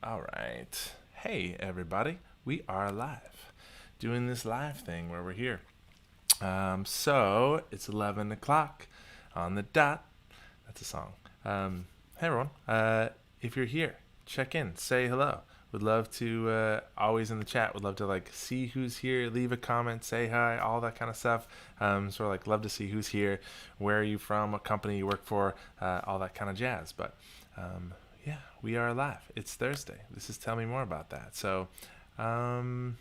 All right. Hey, everybody. We are live. Doing this live thing where we're here. So it's 11 o'clock on the dot. That's a song. Hey, everyone. If you're here, check in. Say hello. Would love to, always in the chat, would love to see who's here, leave a comment, say hi, all that kind of stuff. Love to see who's here, where are you from, what company you work for, all that kind of jazz. But yeah, we are live. It's Thursday. This is Tell Me More About That. So, here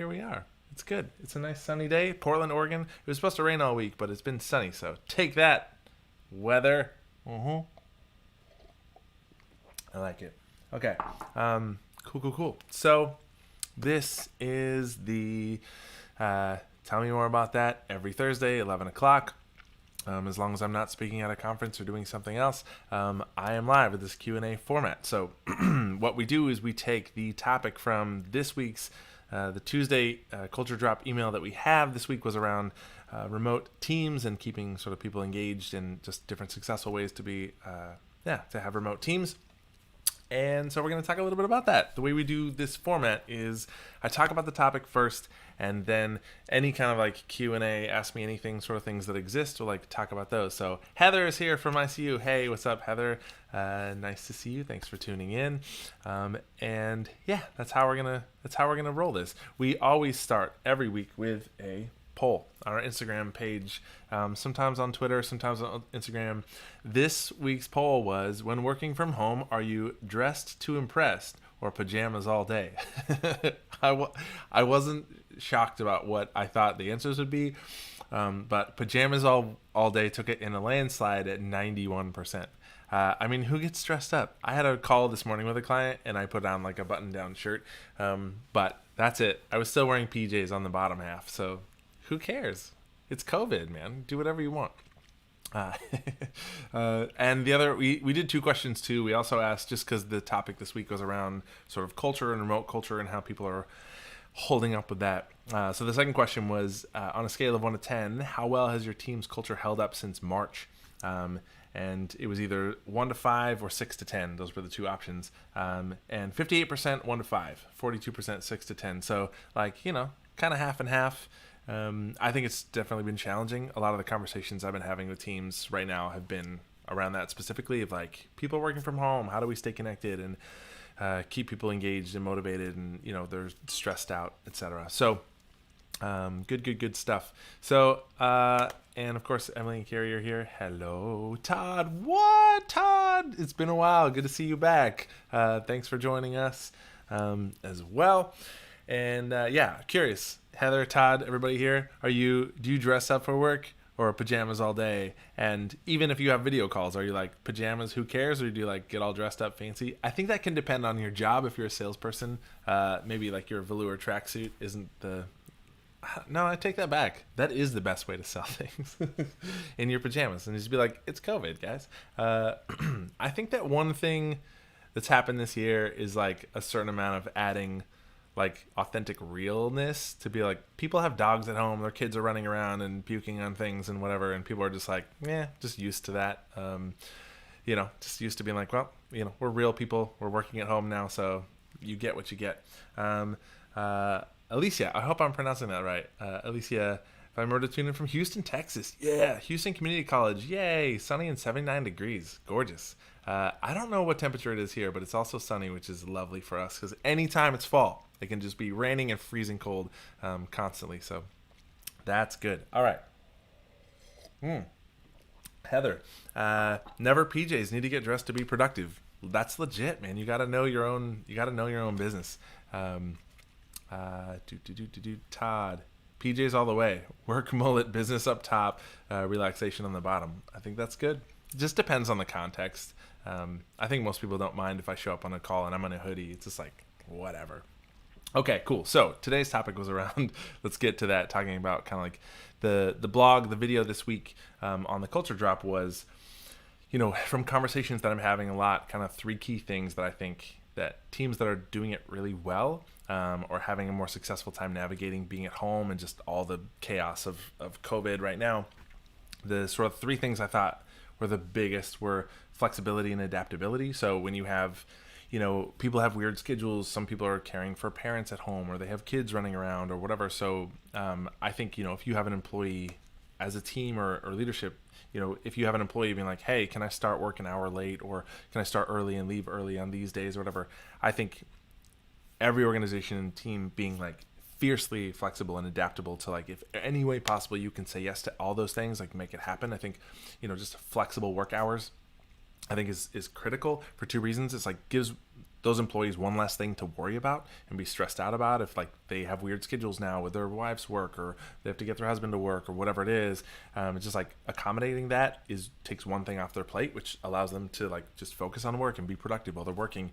we are. It's good. It's a nice sunny day. Portland, Oregon. It was supposed to rain all week, but it's been sunny. So take that, weather. I like it. Okay. Cool. So this is the Tell Me More About That every Thursday, 11 o'clock. As long as I'm not speaking at a conference or doing something else, I am live with this Q&A format. So what we do is we take the topic from this week's, the Tuesday Culture Drop email that we have. This week was around remote teams and keeping sort of people engaged and just different successful ways to be, to have remote teams. And so we're going to talk a little bit about that. The way we do this format is I talk about the topic first, and then any kind of Q&A, ask me anything sort of things that exist, we'll talk about those. So Heather is here from ICU. Hey, what's up, Heather? Nice to see you. Thanks for tuning in. And yeah, that's how we're gonna roll this. We always start every week with a poll on our Instagram page, sometimes on Twitter, sometimes on Instagram. This week's poll was, when working from home, are you dressed to impress or pajamas all day? I wasn't shocked about what I thought the answers would be, but pajamas all day took it in a landslide at 91%. Who gets dressed up? I had a call this morning with a client, and I put on a button-down shirt, but that's it. I was still wearing PJs on the bottom half, so who cares? It's COVID, man. Do whatever you want. And the other, we did two questions too. We also asked, just because the topic this week was around sort of culture and remote culture and how people are holding up with that. So the second question was, on a scale of 1 to 10, how well has your team's culture held up since March? And it was either 1 to 5 or 6 to 10. Those were the two options. And 58% 1 to 5, 42% 6 to 10. So kind of half and half. I think it's definitely been challenging. A lot of the conversations I've been having with teams right now have been around that specifically, of people working from home. How do we stay connected and keep people engaged and motivated, and they're stressed out, etc. So good stuff. So and of course, Emily and Carrie are here. Hello, Todd. What, Todd? It's been a while. Good to see you back. Thanks for joining us as well. And curious, Heather, Todd, everybody here, do you dress up for work or pajamas all day? And even if you have video calls, are you pajamas, who cares? Or do you get all dressed up fancy? I think that can depend on your job. If you're a salesperson, maybe your velour tracksuit isn't no, I take that back. That is the best way to sell things in your pajamas, and just be it's COVID, guys. I think that one thing that's happened this year is a certain amount of adding authentic realness, to be people have dogs at home, their kids are running around and puking on things and whatever, and people are just just used to that. Just used to being we're real people, we're working at home now, so you get what you get. Alicia, I hope I'm pronouncing that right. Alicia, if I remember to tune in from Houston, Texas. Yeah, Houston Community College. Yay, sunny and 79 degrees. Gorgeous. I don't know what temperature it is here, but it's also sunny, which is lovely for us, because anytime it's fall, it can just be raining and freezing cold constantly. So that's good. All right. Heather, never PJs. Need to get dressed to be productive. That's legit, man. You got to know your own. You got to know your own business. Todd, PJs all the way. Work mullet, business up top, relaxation on the bottom. I think that's good. It just depends on the context. I think most people don't mind if I show up on a call and I'm in a hoodie. It's just whatever. Okay, cool. So today's topic was around, let's get to that, talking about kind of the blog, the video this week on the Culture Drop was, from conversations that I'm having a lot, kind of 3 key things that I think that teams that are doing it really well, or having a more successful time navigating being at home and just all the chaos of COVID right now, the sort of 3 things I thought were the biggest were, flexibility and adaptability. So when you have, people have weird schedules. Some people are caring for parents at home, or they have kids running around, or whatever. So I think, if you have an employee as a team or leadership, if you have an employee being like, hey, can I start work an hour late, or can I start early and leave early on these days or whatever, I think every organization and team being like fiercely flexible and adaptable to, like, if any way possible you can say yes to all those things, like make it happen. I think, just flexible work hours, I think is critical for two reasons. It's like gives those employees one less thing to worry about and be stressed out about if, like, they have weird schedules now with their wife's work, or they have to get their husband to work, or whatever it is. It's just like accommodating that takes one thing off their plate, which allows them to, like, just focus on work and be productive while they're working.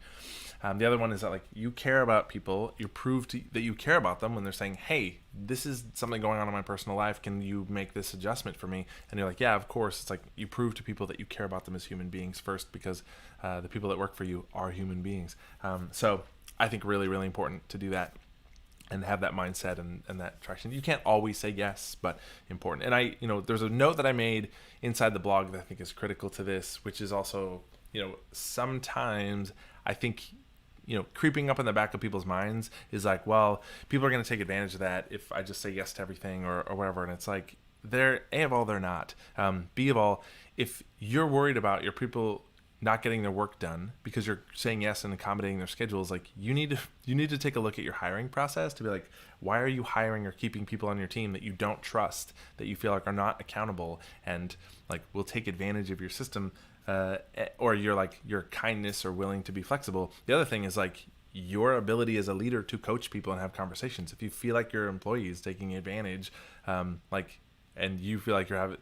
The other one is that, like, you care about people. You prove that you care about them when they're saying, hey, this is something going on in my personal life. Can you make this adjustment for me? And you're like, yeah, of course. It's like you prove to people that you care about them as human beings first, because the people that work for you are human beings. So I think really, really important to do that and have that mindset and that traction. You can't always say yes, but important. And there's a note that I made inside the blog that I think is critical to this, which is also, sometimes I think, creeping up in the back of people's minds is like, well, people are going to take advantage of that if I just say yes to everything or whatever. And it's like, A of all, they're not. B of all, if you're worried about your people not getting their work done because you're saying yes and accommodating their schedules, like, you need to take a look at your hiring process to be like, why are you hiring or keeping people on your team that you don't trust, that you feel like are not accountable and, like, will take advantage of your system, or your kindness or willing to be flexible. The other thing is, like, your ability as a leader to coach people and have conversations. If you feel like your employee is taking advantage, and you feel like you're having,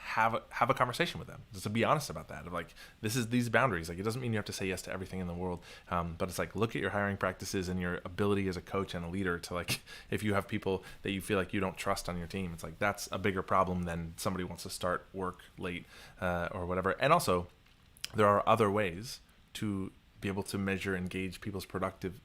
have a conversation with them, just to be honest about that, of like, this is these boundaries. Like, it doesn't mean you have to say yes to everything in the world, but it's like, look at your hiring practices and your ability as a coach and a leader to, like, if you have people that you feel like you don't trust on your team, it's like, that's a bigger problem than somebody wants to start work late, or whatever. And also, there are other ways to be able to measure and gauge people's productiveness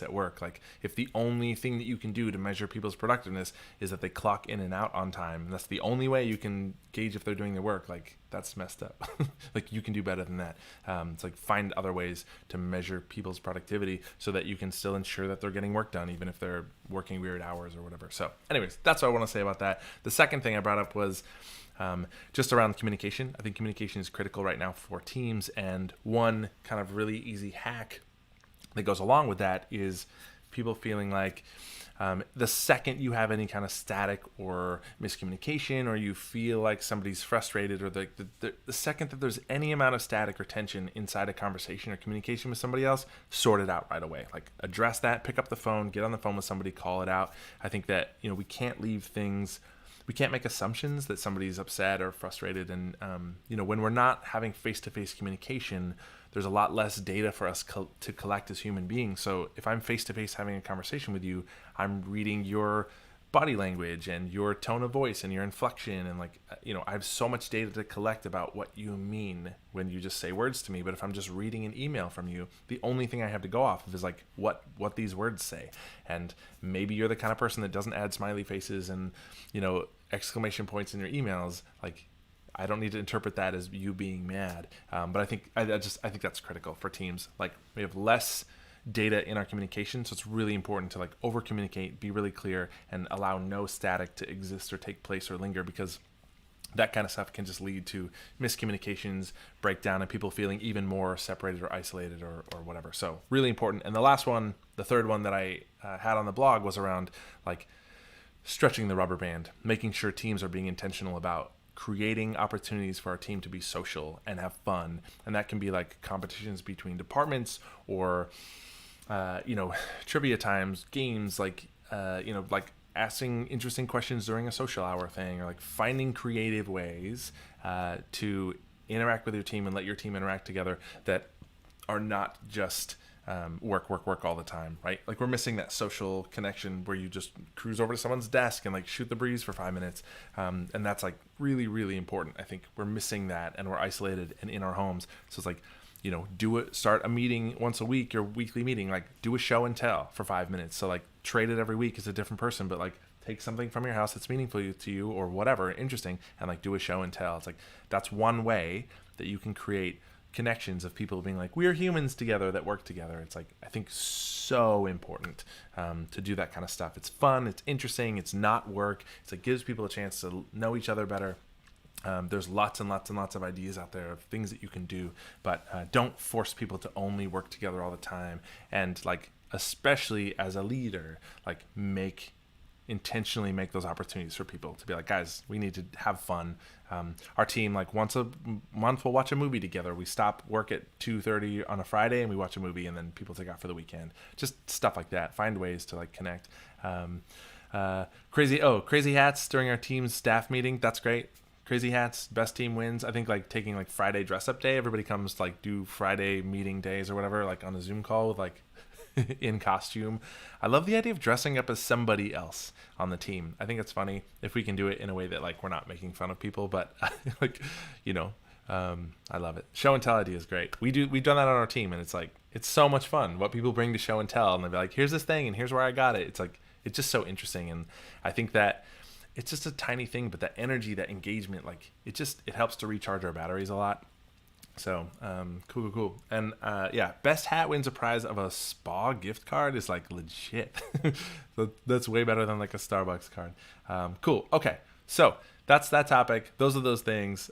at work. Like, if the only thing that you can do to measure people's productiveness is that they clock in and out on time, and that's the only way you can gauge if they're doing their work, like, that's messed up. Like, you can do better than that. It's like, find other ways to measure people's productivity so that you can still ensure that they're getting work done, even if they're working weird hours or whatever. So anyways, that's what I want to say about that. The second thing I brought up was just around communication. I think communication is critical right now for teams, and one kind of really easy hack that goes along with that is people feeling like the second you have any kind of static or miscommunication, or you feel like somebody's frustrated, or the second that there's any amount of static or tension inside a conversation or communication with somebody else, sort it out right away. Like, address that, pick up the phone, get on the phone with somebody, call it out. I think that, we can't we can't make assumptions that somebody's upset or frustrated. And, when we're not having face-to-face communication, there's a lot less data for us to collect as human beings. So if I'm face-to-face having a conversation with you, I'm reading your body language and your tone of voice and your inflection. And, like, I have so much data to collect about what you mean when you just say words to me. But if I'm just reading an email from you, the only thing I have to go off of is, like, what these words say. And maybe you're the kind of person that doesn't add smiley faces and, exclamation points in your emails. Like, I don't need to interpret that as you being mad. But I think that's critical for teams. Like, we have less data in our communication, so it's really important to, like, over communicate, be really clear, and allow no static to exist or take place or linger, because that kind of stuff can just lead to miscommunications, breakdown, and people feeling even more separated or isolated or whatever. So really important. And the last one, the third one that I had on the blog, was around, like, stretching the rubber band, making sure teams are being intentional about creating opportunities for our team to be social and have fun. And that can be like competitions between departments, or trivia times, games, like asking interesting questions during a social hour thing, or like finding creative ways to interact with your team and let your team interact together that are not just work all the time, right? Like, we're missing that social connection where you just cruise over to someone's desk and, like, shoot the breeze for 5 minutes. And that's, like, really, really important. I think we're missing that, and we're isolated and in our homes. So it's like, start a meeting once a week, your weekly meeting, like, do a show and tell for 5 minutes. So, like, trade it every week as a different person, but, like, take something from your house that's meaningful to you or whatever, interesting, and, like, do a show and tell. It's like, that's one way that you can create connections of people being like, we're humans together that work together. It's like, I think so important to do that kind of stuff. It's fun, it's interesting, it's not work. It's like gives people a chance to know each other better. There's lots and lots and lots of ideas out there of things that you can do, but don't force people to only work together all the time. And like, especially as a leader, like intentionally make those opportunities for people to be like, guys, we need to have fun. Our team, like once a month, we'll watch a movie together. We stop work at 2:30 on a Friday and we watch a movie, and then people take off for the weekend. Just stuff like that. Find ways to like connect. Crazy hats during our team's staff meeting. That's great. Crazy hats, best team wins. I think like taking like Friday dress up day, everybody comes to like do Friday meeting days or whatever, like on a Zoom call with like in costume. I love the idea of dressing up as somebody else on the team. I think it's funny if we can do it in a way that like we're not making fun of people, but like, I love it. Show and tell idea is great. We've done that on our team, and it's like, it's so much fun what people bring to show and tell, and they'll be like, here's this thing and here's where I got it. It's like, it's just so interesting. And I think that it's just a tiny thing, but that energy, that engagement, like it helps to recharge our batteries a lot. So cool. And best hat wins a prize of a spa gift card is like legit. That's way better than like a Starbucks card. Cool. Okay, so that's that topic. Those are those things.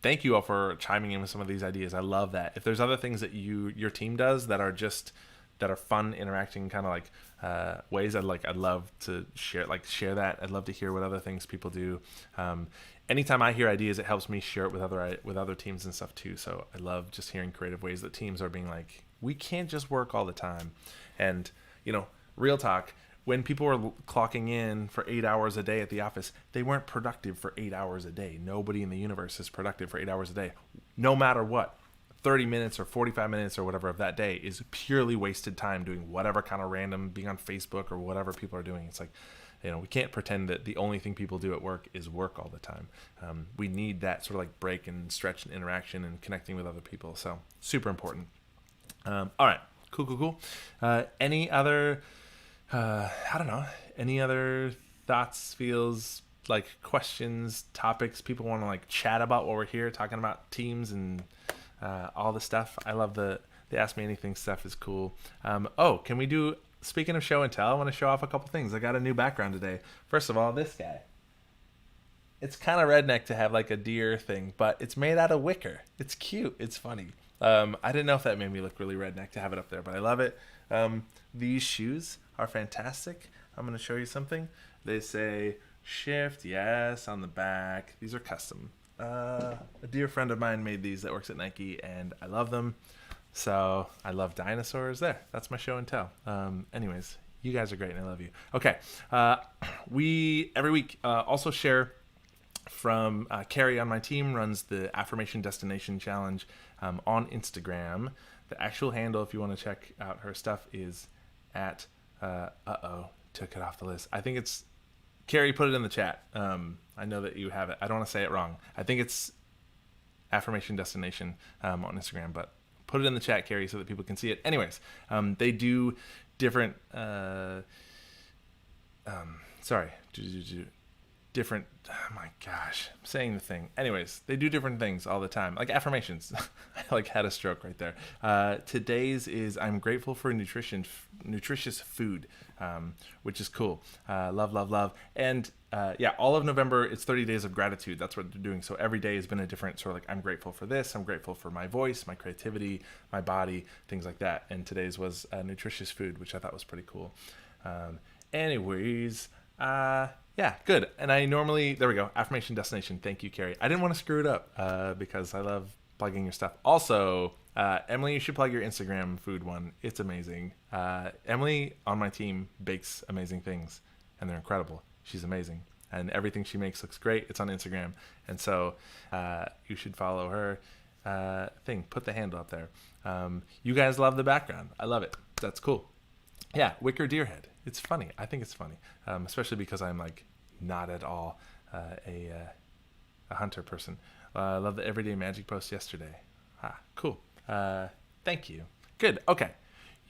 Thank you all for chiming in with some of these ideas. I love that. If there's other things that your team does that are fun, interacting kind of like ways, I'd love to share that. I'd love to hear what other things people do. Anytime I hear ideas, it helps me share it with other teams and stuff too. So I love just hearing creative ways that teams are being like, we can't just work all the time. And real talk, when people were clocking in for 8 hours a day at the office, they weren't productive for 8 hours a day. Nobody in the universe is productive for 8 hours a day, no matter what. 30 minutes or 45 minutes or whatever of that day is purely wasted time doing whatever kind of random, being on Facebook or whatever people are doing. It's like, we can't pretend that the only thing people do at work is work all the time. We need that sort of like break and stretch and interaction and connecting with other people. So super important. All right, cool. Any other, any other thoughts, feels, like questions, topics people want to like chat about while we're here talking about teams and all the stuff? I love the Ask Me Anything stuff is cool. Can we do, speaking of show and tell, I want to show off a couple things. I got a new background today. First of all, this guy. It's kind of redneck to have like a deer thing, but it's made out of wicker. It's cute. It's funny. I didn't know if that made me look really redneck to have it up there, but I love it. These shoes are fantastic. I'm going to show you something. They say Shift Yes on the back. These are custom. A dear friend of mine made these that works at Nike, and I love them. So I love dinosaurs. There, that's my show and tell. Anyways, you guys are great, and I love you. Okay, we every week also share from Carrie on my team runs the Affirmation Destination Challenge on Instagram. The actual handle, if you want to check out her stuff, is at took it off the list. I think it's Carrie. Put it in the chat. I know that you have it. I don't want to say it wrong. I think it's Affirmation Destination on Instagram, but put it in the chat, Carrie, so that people can see it. Anyways, they do different different, oh my gosh, I'm saying the thing. Anyways, they do different things all the time, like affirmations. I like had a stroke right there. Today's is I'm grateful for nutritious food, which is cool. Love. And all of November, it's 30 days of gratitude. That's what they're doing. So every day has been a different sort of like, I'm grateful for this. I'm grateful for my voice, my creativity, my body, things like that. And today's was nutritious food, which I thought was pretty cool. Yeah, good. And I normally, there we go, Affirmation Destination. Thank you, Carrie. I didn't want to screw it up because I love plugging your stuff. Also, Emily, you should plug your Instagram food one. It's amazing. Emily on my team bakes amazing things, and they're incredible. She's amazing. And everything she makes looks great. It's on Instagram. And so you should follow her thing. Put the handle up there. You guys love the background. I love it. That's cool. Yeah, wicker deer head. It's funny. I think it's funny, especially because I'm like not at all a hunter person. I love the everyday magic post yesterday. Cool. Thank you. Good. Okay.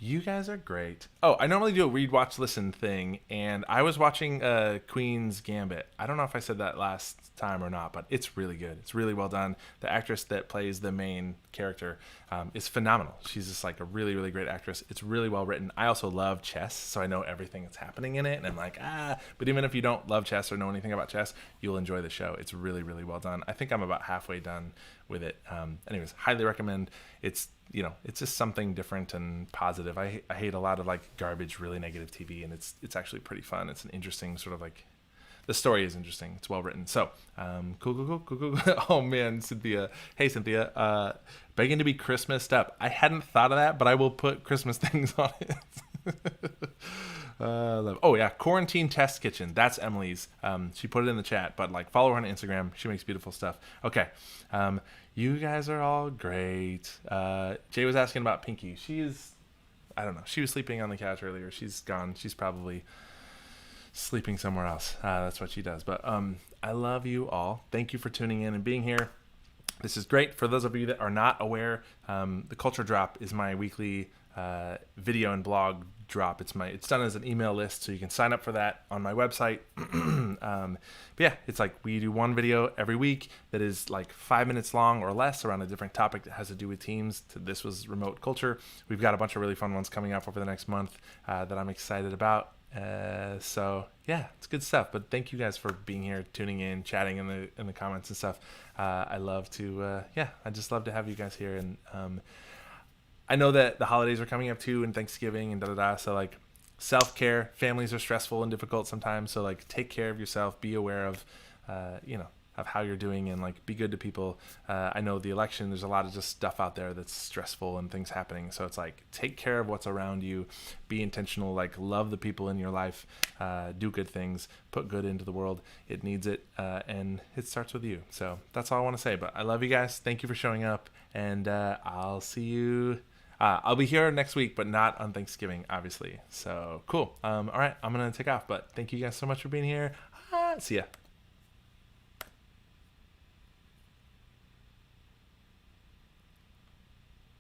You guys are great. Oh, I normally do a read, watch, listen thing, and I was watching Queen's Gambit. I don't know if I said that last time or not, but it's really good. It's really well done. The actress that plays the main character is phenomenal. She's just like a really, really great actress. It's really well written. I also love chess, so I know everything that's happening in it, and I'm like, but even if you don't love chess or know anything about chess, you'll enjoy the show. It's really, really well done. I think I'm about halfway done with it. Anyways, highly recommend. It's it's just something different and positive. I hate a lot of like garbage, really negative TV, and it's actually pretty fun. It's an interesting sort of like, the story is interesting. It's well written. So cool. Oh man, Cynthia. Hey Cynthia. Begging to be Christmased up. I hadn't thought of that, but I will put Christmas things on it. Oh yeah, Quarantine Test Kitchen. That's Emily's. She put it in the chat, but like follow her on Instagram. She makes beautiful stuff. Okay. You guys are all great. Jay was asking about Pinky. I don't know. She was sleeping on the couch earlier. She's gone. She's probably sleeping somewhere else. That's what she does. But I love you all. Thank you for tuning in and being here. This is great. For those of you that are not aware, the Culture Drop is my weekly video and blog drop. It's done as an email list, so you can sign up for that on my website. But yeah, it's like we do one video every week that is like 5 minutes long or less around a different topic that has to do with teams. This was remote culture. We've got a bunch of really fun ones coming up over the next month that I'm excited about. So yeah, it's good stuff. But thank you guys for being here, tuning in, chatting in the comments and stuff. I love to I just love to have you guys here. And I know that the holidays are coming up too, and Thanksgiving and so like self-care. Families are stressful and difficult sometimes, so like take care of yourself. Be aware of of how you're doing, and like be good to people. I know the election, there's a lot of just stuff out there that's stressful and things happening, so it's like take care of what's around you. Be intentional, like love the people in your life, do good things, put good into the world. It needs it, and it starts with you. So that's all I want to say, but I love you guys. Thank you for showing up, and I'll see you. I'll be here next week, but not on Thanksgiving, obviously. So cool. All right, I'm gonna take off, but thank you guys so much for being here. See ya.